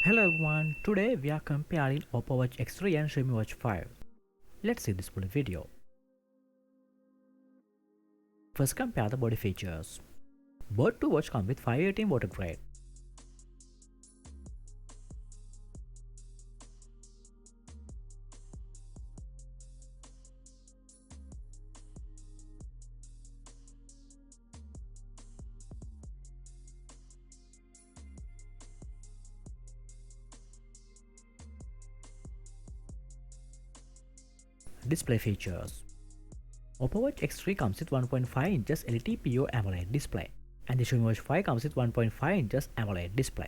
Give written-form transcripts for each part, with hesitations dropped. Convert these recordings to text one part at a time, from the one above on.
Hello everyone, today we are comparing Oppo Watch X3 and Xiaomi Watch 5. Let's see this full video. First compare the body features. Both two watches come with 518 water grade. Display features. Oppo Watch X3 comes with 1.5 inches LTPO AMOLED display, and the Xiaomi Watch 5 comes with 1.5 inches AMOLED display.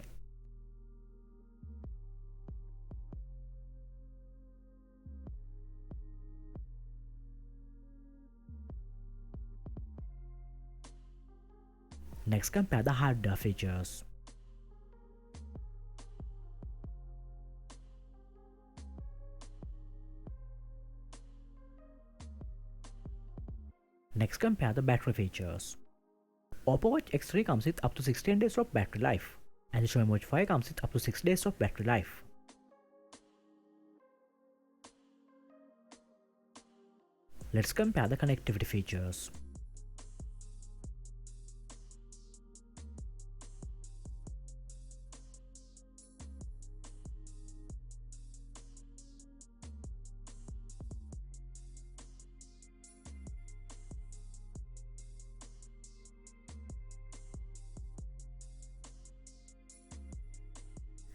Next, compare the hardware features. Next, compare the battery features. Oppo Watch X3 comes with up to 16 days of battery life, and the Xiaomi Watch 5 comes with up to 6 days of battery life. Let's compare the connectivity features.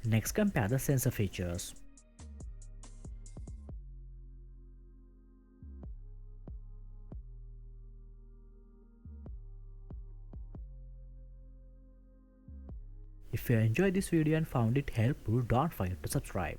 Next, compare the sensor features. If you enjoyed this video and found it helpful, don't forget to subscribe.